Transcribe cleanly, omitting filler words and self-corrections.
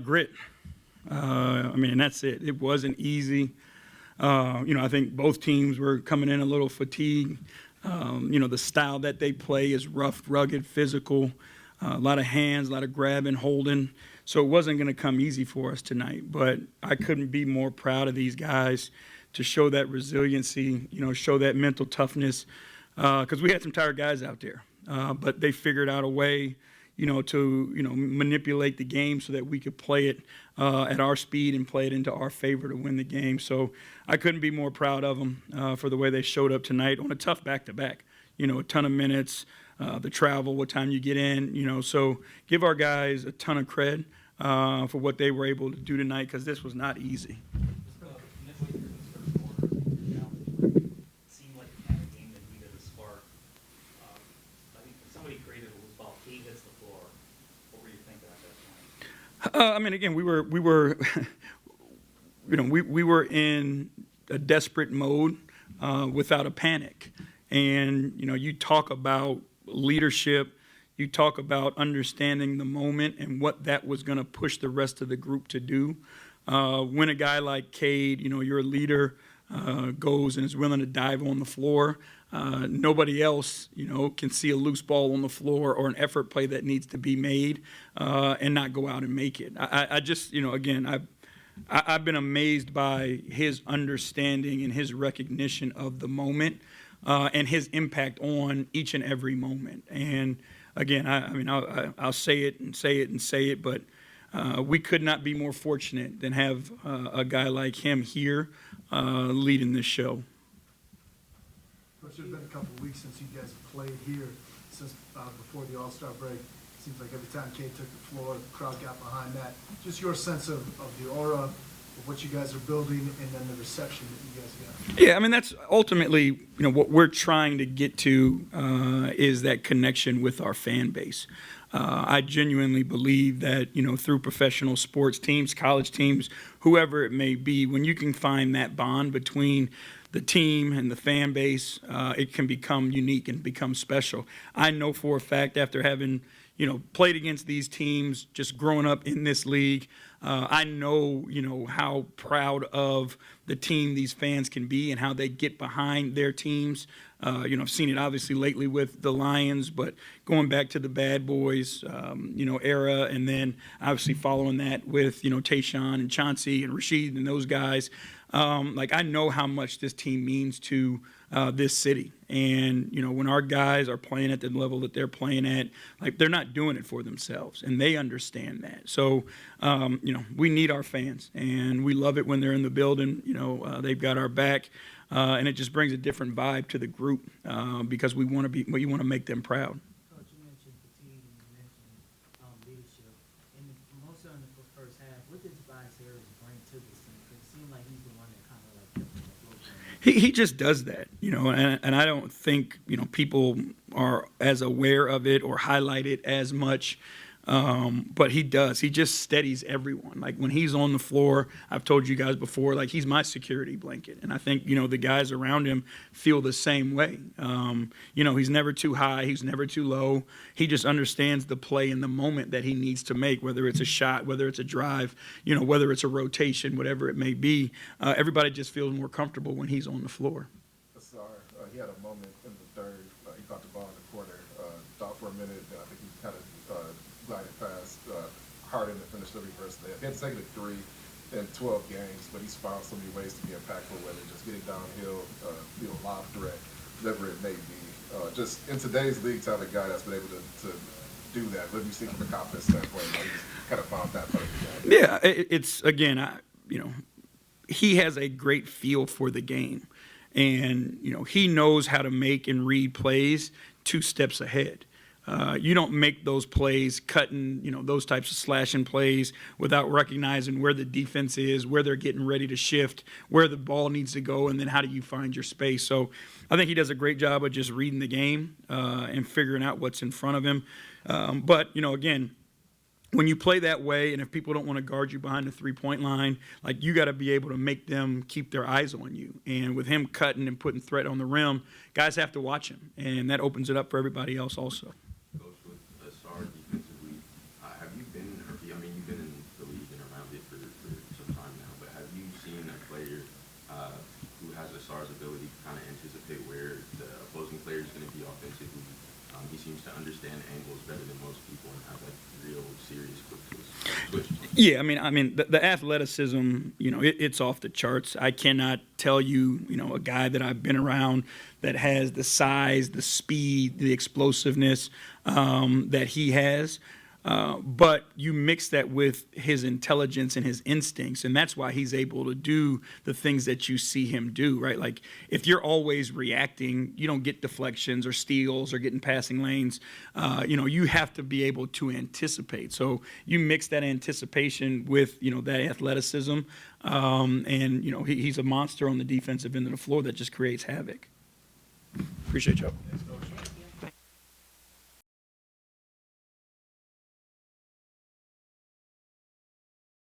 Grit. I mean, that's it. It wasn't easy. I think both teams were coming in a little fatigued. The style that they play is rough, rugged, physical, a lot of hands, a lot of grabbing, holding. So it wasn't going to come easy for us tonight. But I couldn't be more proud of these guys to show that resiliency, show that mental toughness, because we had some tired guys out there. But they figured out a way, to manipulate the game so that we could play it at our speed and play it into our favor to win the game. So I couldn't be more proud of them for the way they showed up tonight on a tough back-to-back. A ton of minutes, the travel, what time you get in, so give our guys a ton of cred for what they were able to do tonight, because this was not easy. Again, we were, we were in a desperate mode without a panic. And, you talk about leadership, you talk about understanding the moment and what that was going to push the rest of the group to do. When a guy like Cade, you're a leader, goes and is willing to dive on the floor, nobody else, can see a loose ball on the floor or an effort play that needs to be made and not go out and make it. I just, again, I've been amazed by his understanding and his recognition of the moment and his impact on each and every moment. And again, I'll say it and say it and say it, but we could not be more fortunate than have a guy like him here leading this show. Coach, it's been a couple of weeks since you guys have played here, since before the All-Star break. Seems like every time Cade took the floor, the crowd got behind that. Just your sense of the aura of what you guys are building and then the reception that you guys got. Yeah, that's ultimately, what we're trying to get to is that connection with our fan base. I genuinely believe that, through professional sports teams, college teams, whoever it may be, when you can find that bond between the team and the fan base, it can become unique and become special. I know for a fact, after having, played against these teams, just growing up in this league, I know, how proud of the team these fans can be and how they get behind their teams. I've seen it obviously lately with the Lions, but going back to the Bad Boys, era, and then obviously following that with, Tayshaun and Chauncey and Rasheed and those guys. I know how much this team means to this city. And, when our guys are playing at the level that they're playing at, they're not doing it for themselves, and they understand that. So, we need our fans, and we love it when they're in the building. They've got our back, and it just brings a different vibe to the group because we want to make them proud. Coach, you mentioned fatigue and you mentioned leadership. And more so in the first half, what did Tobias Harris bring to this team? Because it seemed like he's the one that kind of kept them afloat. He just does that, and I don't think, people are as aware of it or highlight it as much. But he does. He just steadies everyone. When he's on the floor, I've told you guys before, he's my security blanket. And I think, the guys around him feel the same way. He's never too high. He's never too low. He just understands the play and the moment that he needs to make, whether it's a shot, whether it's a drive, whether it's a rotation, whatever it may be. Everybody just feels more comfortable when he's on the floor. He had a moment in the third. He caught the ball in the corner, thought for a minute. I think he kind of glided past Harden to finish the reverse layup. He had taken a 3 in 12 games, but he's found so many ways to be impactful, whether just getting downhill, lob threat, whatever it may be. Just in today's league, to have a guy that's been able to do that, what have you seen from a confidence standpoint? He's kind of found that part of the game. Yeah, it's, again, he has a great feel for the game. And, he knows how to make and read plays 2 steps ahead. You don't make those plays, cutting, those types of slashing plays without recognizing where the defense is, where they're getting ready to shift, where the ball needs to go, and then how do you find your space. So I think he does a great job of just reading the game and figuring out what's in front of him. But, again, when you play that way, and if people don't want to guard you behind the three-point line, you got to be able to make them keep their eyes on you. And with him cutting and putting threat on the rim, guys have to watch him, and that opens it up for everybody else also. Coach, with the star defensively, have you been, you've been in the ability to kind of anticipate where the opposing player is going to be offensively. He seems to understand angles better than most people and has like real serious quick twitch. Yeah, I mean, the athleticism, it's off the charts. I cannot tell you, a guy that I've been around that has the size, the speed, the explosiveness that he has. But you mix that with his intelligence and his instincts, and that's why he's able to do the things that you see him do, right? Like, if you're always reacting, you don't get deflections or steals or getting passing lanes. You have to be able to anticipate. So you mix that anticipation with, that athleticism, and, he's a monster on the defensive end of the floor that just creates havoc. Appreciate y'all. Thanks, Coach.